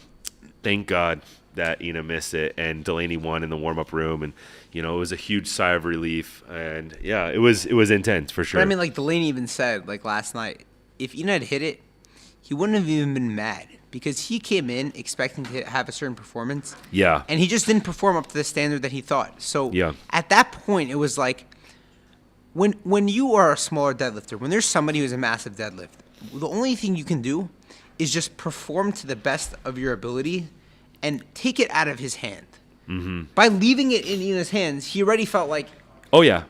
thank God that Ina missed it and Delaney won in the warm up room, and it was a huge sigh of relief. And yeah, it was intense for sure. But I mean, like Delaney even said, like last night, if Ina had hit it, he wouldn't have even been mad because he came in expecting to have a certain performance. Yeah. And he just didn't perform up to the standard that he thought. So yeah. At that point, it was like when you are a smaller deadlifter, when there's somebody who's a massive deadlift, the only thing you can do is just perform to the best of your ability and take it out of his hand. Mm-hmm. By leaving it in Ina's hands, he already felt like, oh yeah.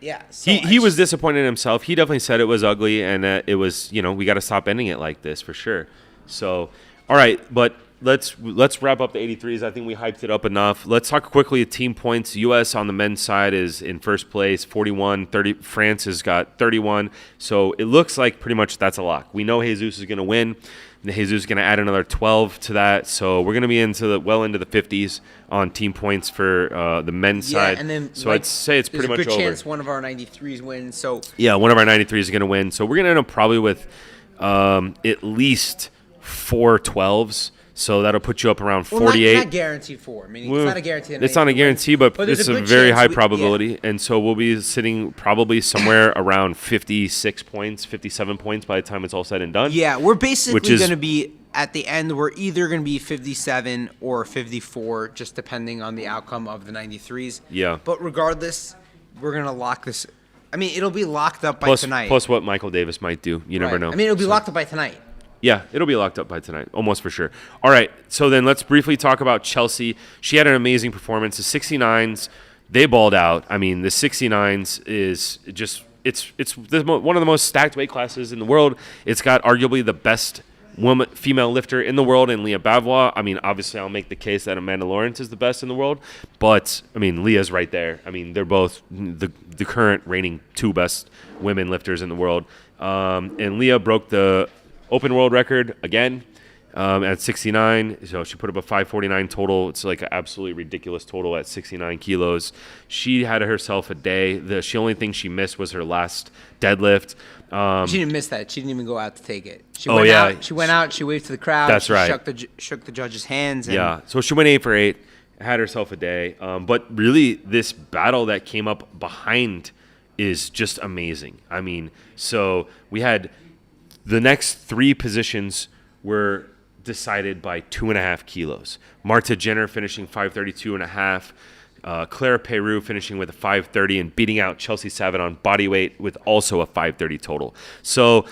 Yeah. So he was disappointed in himself. He definitely said it was ugly, and it was, we got to stop ending it like this for sure. So, all right, but let's wrap up the 83s. I think we hyped it up enough. Let's talk quickly at team points. U.S. on the men's side is in first place, 41. 30. France has got 31. So it looks like pretty much that's a lock. We know Jesus is going to win. Jesus is going to add another 12 to that. So we're going to be into the 50s on team points for the men's side. And then, so I'd say it's pretty much over. There's a good chance one of our 93s wins. So yeah, one of our 93s is going to win. So we're going to end up probably with at least 4 12s. So that'll put you up around 48. Not guaranteed 4. Meaning it's not a guarantee. It's not a guarantee, but it's a very high probability. Yeah. And so we'll be sitting probably somewhere around 56 points, 57 points by the time it's all said and done. Yeah, we're basically going to be, at the end, we're either going to be 57 or 54, just depending on the outcome of the 93s. Yeah. But regardless, we're going to lock this. I mean, it'll be locked up by tonight. Plus what Michael Davis might do. You never know. I mean, it'll be locked up by tonight. Yeah, it'll be locked up by tonight, almost for sure. All right, so then let's briefly talk about Chelsea. She had an amazing performance. The 69s, they balled out. I mean, the 69s is just it's one of the most stacked weight classes in the world. It's got arguably the best female lifter in the world in Leah Bavois. I mean, obviously, I'll make the case that Amanda Lawrence is the best in the world, but I mean, Leah's right there. I mean, they're both the current reigning 2 best women lifters in the world. And Leah broke the open world record again at 69. So she put up a 549 total. It's like an absolutely ridiculous total at 69 kilos. She had herself a day. The only thing she missed was her last deadlift. She didn't miss that. She didn't even go out to take it. She went out. She waved to the crowd. That's right. Shook the judge's hands. And yeah. So she went 8 for 8. Had herself a day. But really, this battle that came up behind is just amazing. I mean, so we had the next 3 positions were decided by 2.5 kilos. Marta Jenner finishing 532.5. Clara Peru finishing with a 530 and beating out Chelsea Savin on body weight with also a 530 total. So,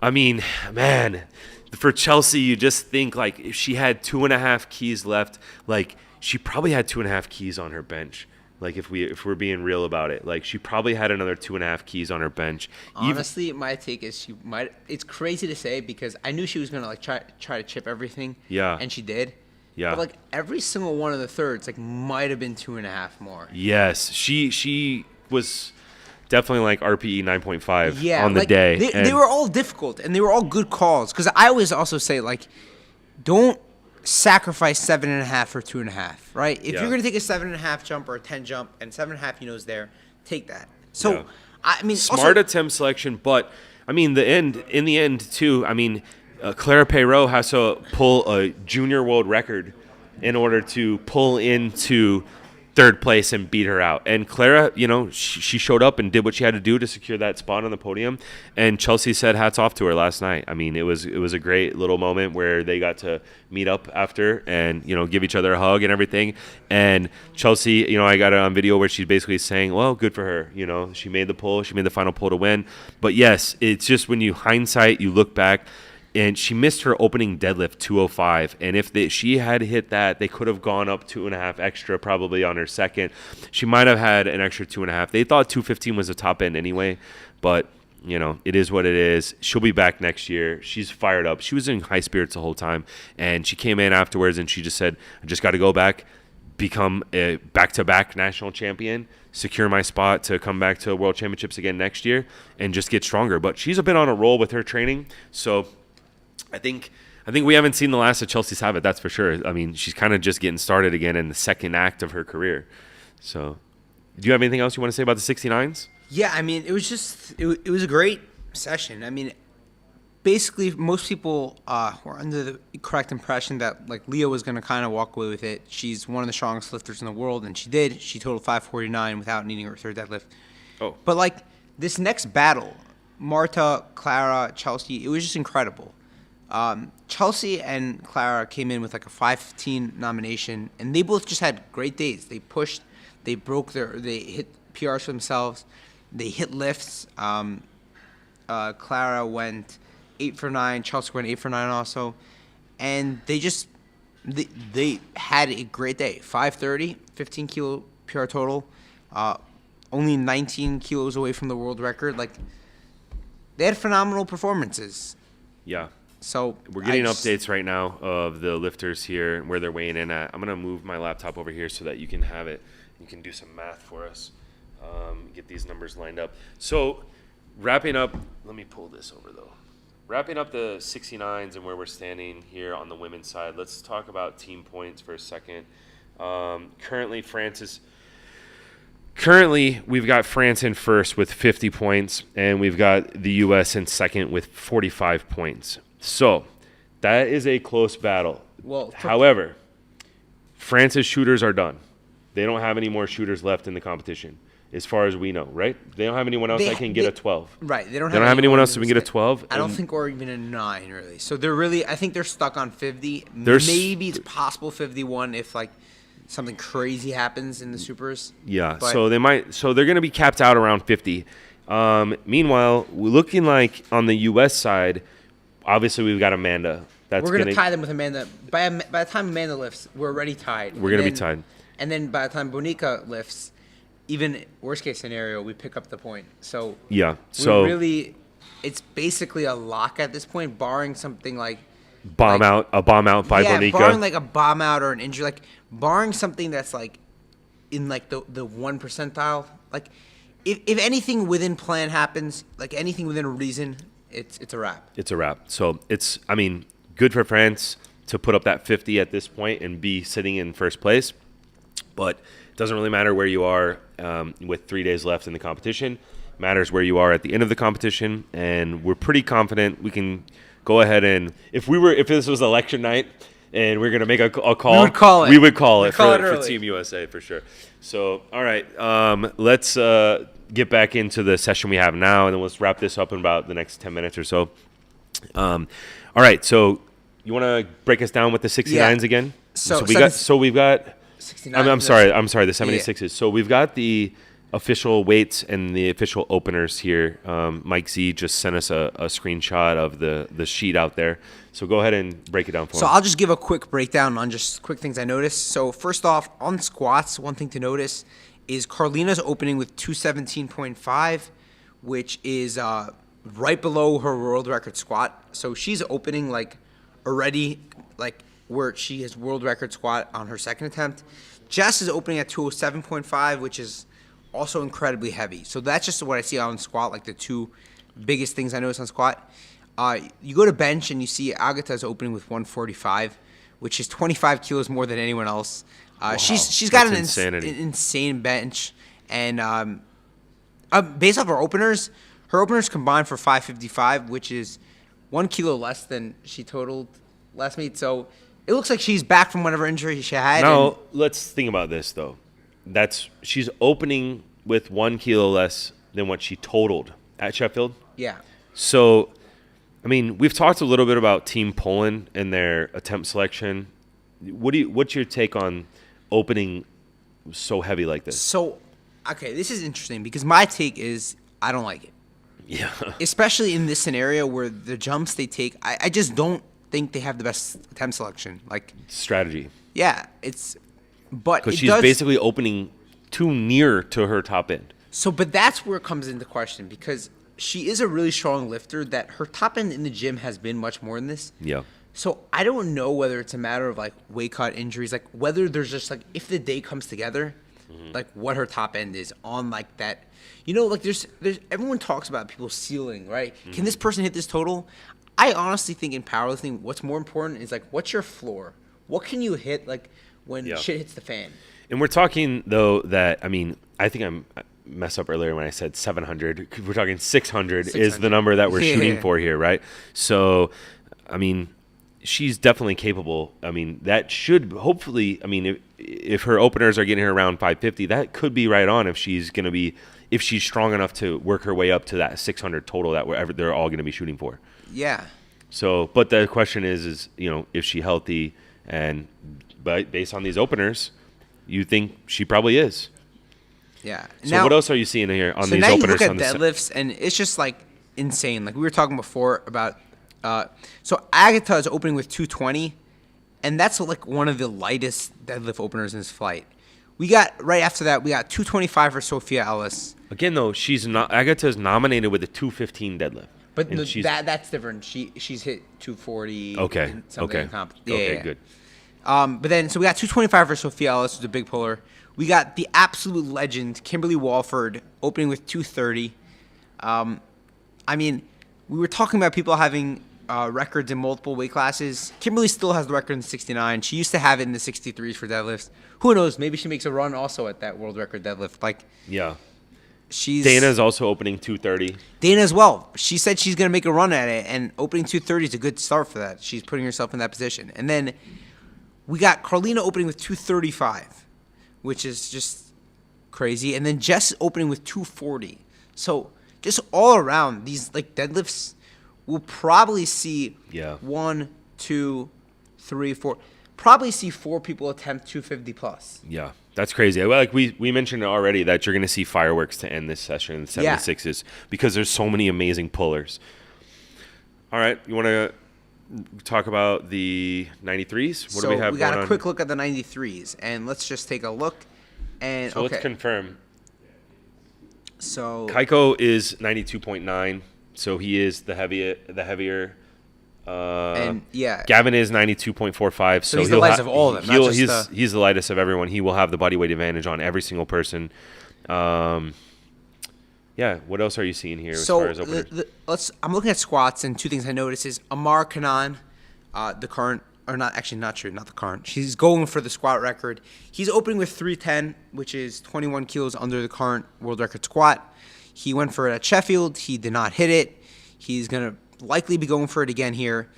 I mean, man, for Chelsea, you just think like if she had 2.5 keys left, like she probably had 2.5 keys on her bench. Like if we're being real about it, like she probably had another 2.5 keys on her bench. Honestly, my take is she might. It's crazy to say because I knew she was gonna like try to chip everything. Yeah. And she did. Yeah. But like every single one of the thirds, like might have been 2.5 more. Yes, she was definitely like RPE 9.5 on the like, day. They were all difficult and they were all good calls. Because I always also say like, don't sacrifice 7.5 for 2.5, right? If you're gonna take a 7.5 jump or a 10 jump and 7.5 you know is there, take that. So I mean, smart attempt selection, but I mean in the end too. I mean, Clara Peyrot has to pull a junior world record in order to pull into third place and beat her out. And Clara, she showed up and did what she had to do to secure that spot on the podium. And Chelsea said hats off to her last night. I mean, it was a great little moment where they got to meet up after and, give each other a hug and everything. And Chelsea, I got it on video where she's basically saying, well, good for her. She made the pull. She made the final pull to win. But yes, it's just when you hindsight, you look back, and she missed her opening deadlift 205. And if she had hit that, they could have gone up 2.5 extra probably on her second. She might have had an extra 2.5. They thought 215 was the top end anyway. But, it is what it is. She'll be back next year. She's fired up. She was in high spirits the whole time. And she came in afterwards and she just said, I just got to go back, become a back-to-back national champion, secure my spot to come back to World Championships again next year, and just get stronger. But she's been on a roll with her training. So I think we haven't seen the last of Chelsea Savin, that's for sure. I mean, she's kind of just getting started again in the second act of her career. So, Do you have anything else you want to say about the 69s? Yeah, I mean, it was just it was a great session. I mean, basically, most people were under the correct impression that like Leah was going to kind of walk away with it. She's one of the strongest lifters in the world, and she did. She totaled 549 without needing her third deadlift. Oh, But like this next battle, Marta, Clara, Chelsea, it was just incredible. Chelsea and Clara came in with like a 5:15 nomination, and they both just had great days. They pushed, they hit PRs for themselves, they hit lifts. Clara went 8 for 9, Chelsea went 8 for 9 also, and they had a great day. 530, 15 kilo PR total, only 19 kilos away from the world record. Like, they had phenomenal performances. yeah. So We're getting updates right now of the lifters here and where they're weighing in at. I'm going to move my laptop over here so that you can have it. You can do some math for us, get these numbers lined up. So wrapping up, let me pull this over though. Wrapping up the 69s and where we're standing here on the women's side, let's talk about team points for a second. Currently, we've got France in first with 50 points, and we've got the U.S. in second with 45 points. So that is a close battle. Well, However, France's shooters are done. They don't have any more shooters left in the competition, as far as we know, right? They don't have anyone else that can get a 12. Right. They don't have anyone else who can get a 12. I don't think, or even a 9, really. So I think they're stuck on 50. There's- Maybe it's possible 51 if, like, something crazy happens in the supers. Yeah, But- so they're going to be capped out around 50. Meanwhile, we're looking like on the U.S. side, obviously we've got Amanda. We're going to tie them with Amanda. By the time Amanda lifts, we're already tied. We're going to be tied. And then by the time Bonica lifts, even worst case scenario, we pick up the point. So Yeah, so it's basically a lock at this point, barring something like a bomb out by Bonica. barring like a bomb out or an injury, like barring something that's like in like the 1 percentile. Like if anything within plan happens, like anything within a reason, it's a wrap. It's a wrap. So good for France to put up that 50 at this point and be sitting in first place. But it doesn't really matter where you are with 3 days left in the competition. Matters where you are at the end of the competition, and we're pretty confident we can go ahead and if this was election night and we're gonna make a call, we would call it. We would call it for early. Team USA for sure. So all right, let's get back into the session we have now, and then let's wrap this up in about the next 10 minutes or so. All right, so you want to break us down with the 69s again? We've got. 69. I'm sorry, the 76s. Yeah. So we've got the official weights and the official openers here. Mike Z just sent us a screenshot of the sheet out there. So go ahead and break it down for us. So I'll just give a quick breakdown on just quick things I noticed. So first off, on squats, one thing to notice is Carlina's opening with 217.5, which is right below her world record squat. So she's opening like already like where she has world record squat on her second attempt. Jess is opening at 207.5, which is also incredibly heavy. So that's just what I see on squat, like the two biggest things I notice on squat. You go to bench and you see Agata's opening with 145, which is 25 kilos more than anyone else. Wow. She's got an insane bench, and based off her openers combined for 555, which is 1 kilo less than she totaled last meet. So it looks like she's back from whatever injury she had. Now let's think about this though. She's opening with 1 kilo less than what she totaled at Sheffield. Yeah. So, we've talked a little bit about Team Poland and their attempt selection. What's your take on opening so heavy like this? So, okay, this is interesting because my take is I don't like it. Yeah. Especially in this scenario where the jumps they take, I just don't think they have the best attempt selection. Like strategy. Yeah, because she's basically opening too near to her top end. So, but that's where it comes into question because she is a really strong lifter that her top end in the gym has been much more than this. Yeah. So I don't know whether it's a matter of like weight cut injuries, like whether there's just like if the day comes together, like what her top end is on like that. Like there's everyone talks about people's ceiling, right? Can this person hit this total? I honestly think in powerlifting, what's more important is like what's your floor? What can you hit like when shit hits the fan? And we're talking, though, that, I mean, I think I messed up earlier when I said 700. We're talking 600 is the number that we're shooting for here, right? So, I mean, she's definitely capable. I mean, that should hopefully, I mean, if her openers are getting her around 550, that could be right on if she's strong enough to work her way up to that 600 total that they're all going to be shooting for. Yeah. So, but the question is, is she healthy? But based on these openers, you think she probably is. Yeah. So now, what else are you seeing here on these now openers? You look at deadlifts, and it's just like insane. Like we were talking before about, so Agatha is opening with 220, and that's like one of the lightest deadlift openers in this flight. We got right after that, we got 225 for Sophia Ellis. Again, though, Agatha's nominated with a 215 deadlift. But that's different. She's hit 240. Okay. Okay. Yeah. Good. But then, so we got 225 for Sophia Ellis, who's a big puller. We got the absolute legend, Kimberly Walford, opening with 230. I mean, we were talking about people having records in multiple weight classes. Kimberly still has the record in 69. She used to have it in the 63s for deadlifts. Who knows? Maybe she makes a run also at that world record deadlift. Yeah. She's Dana's also opening 230. Dana as well. She said she's going to make a run at it, and opening 230 is a good start for that. She's putting herself in that position. And then we got Carlina opening with 235, which is just crazy. And then Jess opening with 240. So just all around, these deadlifts, we'll probably see 1, 2, 3, 4. Probably see 4 people attempt 250 plus. Yeah, that's crazy. Well, like we mentioned already that you're going to see fireworks to end this session in the 76s because there's so many amazing pullers. All right, you want to talk about the 93s? What do we have? We got a quick look at the 93s, and let's just take a look. And so let's confirm. So Kaiko is 92.9, so he is the heavier. And Gavin is 92.45, so he's the lightest of all of them. He's the lightest of everyone. He will have the body weight advantage on every single person. What else are you seeing here as far as openers? I'm looking at squats, and 2 things I noticed is Amar Kanan, the current, or not the current. She's going for the squat record. He's opening with 310, which is 21 kilos under the current world record squat. He went for it at Sheffield. He did not hit it. He's going to likely be going for it again here.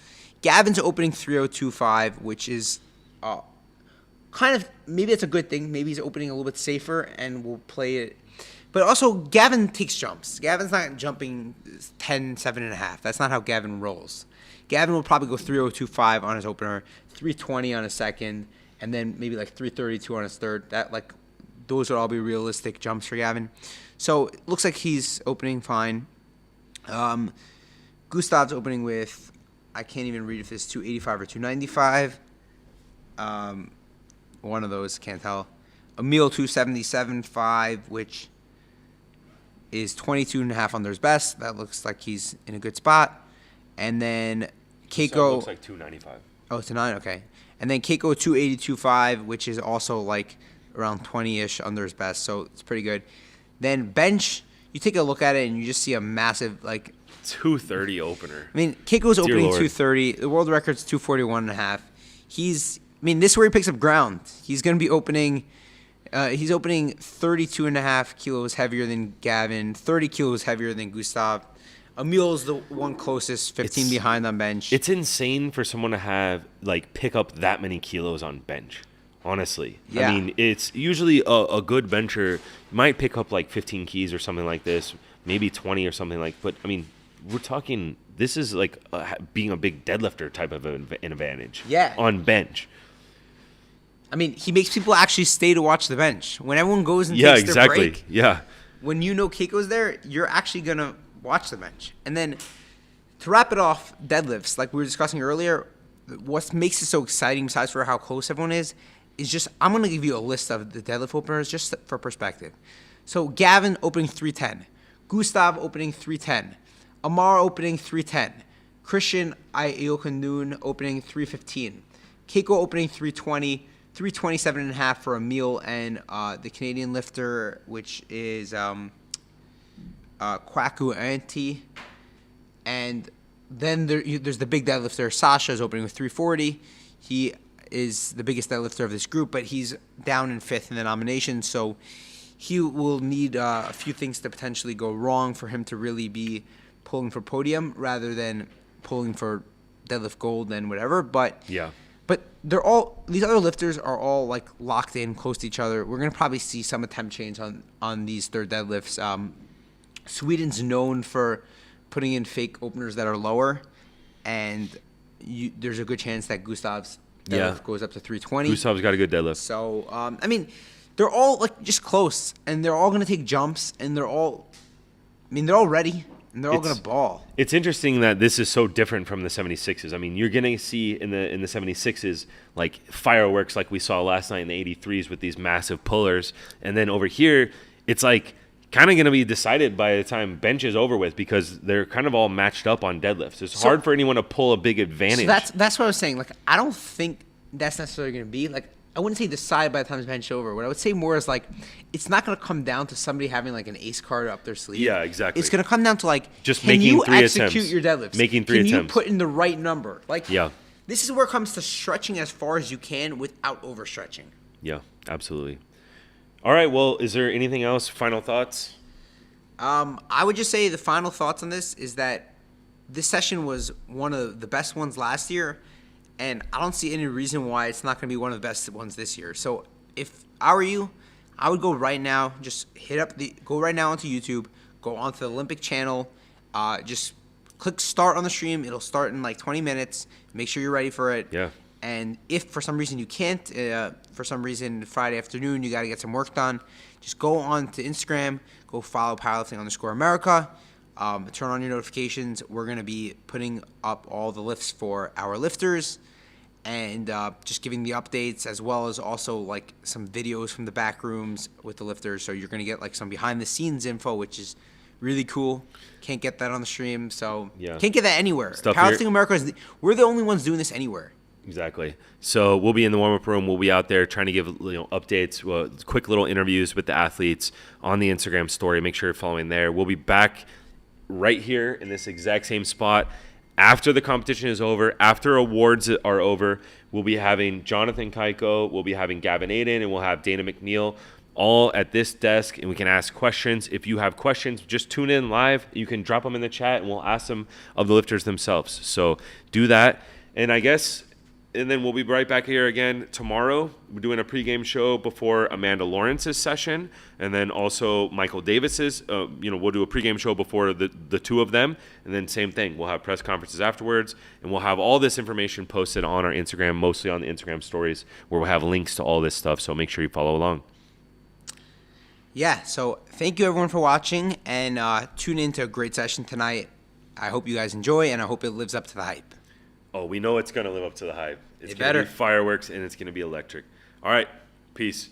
Gavin's opening 3025, which is kind of, maybe it's a good thing. Maybe he's opening a little bit safer and will play it. But also, Gavin takes jumps. Gavin's not jumping 10, 7.5. That's not how Gavin rolls. Gavin will probably go 3025 on his opener, 320 on his second, and then maybe 332 on his third. Those would all be realistic jumps for Gavin. So it looks like he's opening fine. Gustav's opening with, I can't even read if it's 285 or 295. One of those, can't tell. Emil 277.5, which is 22.5 under his best. That looks like he's in a good spot. And then Keiko. So it looks like 295. Oh, it's a 9, okay. And then Keiko 282.5, which is also around 20-ish under his best, so it's pretty good. Then bench, you take a look at it and you just see a massive 230 opener. I mean, Keiko's opening Lord. 230. The world record's 241.5. This is where he picks up ground. He's going to be opening. He's opening 32.5 kilos heavier than Gavin, 30 kilos heavier than Gustav. Emil's the one closest, 15 behind on bench. It's insane for someone to have pick up that many kilos on bench. Honestly, yeah. I mean, it's usually a good bencher might pick up 15 keys or something like this, maybe 20 or something But I mean, we're talking. This is being a big deadlifter type of an advantage. Yeah. On bench. I mean, he makes people actually stay to watch the bench when everyone goes and takes their break. Yeah. When Keiko's there, you're actually gonna watch the bench. And then to wrap it off, deadlifts, like we were discussing earlier, what makes it so exciting besides for how close everyone is just, I'm going to give you a list of the deadlift openers just for perspective. So Gavin opening 310. Gustav opening 310. Amar opening 310. Christian Iokanun opening 315. Keiko opening 320. 327.5 for Emil and the Canadian lifter, which is Kwaku Anti. And then there's the big deadlifter. Sasha is opening with 340. He is the biggest deadlifter of this group, but he's down in 5th in the nomination, so he will need a few things to potentially go wrong for him to really be pulling for podium rather than pulling for deadlift gold and whatever. But Yeah. But these other lifters are all like locked in close to each other. We're gonna probably see some attempt change on these third deadlifts. Sweden's known for putting in fake openers that are lower, and there's a good chance that Gustav's deadlift goes up to 320. Gustav's got a good deadlift. So I mean, they're all like just close, and they're all gonna take jumps, and they're all ready. And they're all going to ball. It's interesting that this is so different from the 76s. I mean, you're going to see in the 76s like fireworks like we saw last night in the 83s with these massive pullers. And then over here, it's like kind of going to be decided by the time bench is over with because they're kind of all matched up on deadlifts. It's hard for anyone to pull a big advantage. So that's what I was saying. Like, I don't think that's necessarily going to be. Like, I wouldn't say decide by the time the bench is over. What I would say more is like, it's not going to come down to somebody having like an ace card up their sleeve. Yeah, exactly. It's going to come down to like, just can making you 3 execute attempts. your deadlifts? Making 3 attempts. Can you put in the right number? Like, yeah. This is where it comes to stretching as far as you can without overstretching. Yeah, absolutely. All right. Well, is there anything else? Final thoughts? I would just say the final thoughts on this is that this session was one of the best ones last year. And I don't see any reason why it's not going to be one of the best ones this year. So if I were you, I would go right now. Just go right now onto YouTube. Go onto the Olympic channel. Just click start on the stream. It'll start in like 20 minutes. Make sure you're ready for it. Yeah. And if for some reason you can't, for some reason Friday afternoon you got to get some work done, just go on to Instagram. Go follow Powerlifting_America. Turn on your notifications. We're going to be putting up all the lifts for our lifters and just giving the updates as well as also like some videos from the back rooms with the lifters. So you're going to get like some behind the scenes info, which is really cool. Can't get that on the stream. So can't get that anywhere. Powerlifting America, we're the only ones doing this anywhere. Exactly. So we'll be in the warm-up room. We'll be out there trying to give updates, quick little interviews with the athletes on the Instagram story. Make sure you're following there. We'll be back right here in this exact same spot after the competition is over, after awards are over. We'll be having Jonathan Kaiko, we'll be having Gavin Aiden, and we'll have Dana McNeil all at this desk, and we can ask questions. If you have questions, just tune in live. You can drop them in the chat, and we'll ask them of the lifters themselves. So do that. And I guess... And then we'll be right back here again tomorrow. We're doing a pregame show before Amanda Lawrence's session, and then also Michael Davis's. We'll do a pregame show before the two of them, and then same thing. We'll have press conferences afterwards, and we'll have all this information posted on our Instagram, mostly on the Instagram stories, where we'll have links to all this stuff. So make sure you follow along. Yeah. So thank you everyone for watching, and tune in to a great session tonight. I hope you guys enjoy, and I hope it lives up to the hype. Oh, we know it's going to live up to the hype. It's going to better. be fireworks, and it's going to be electric. All right. Peace.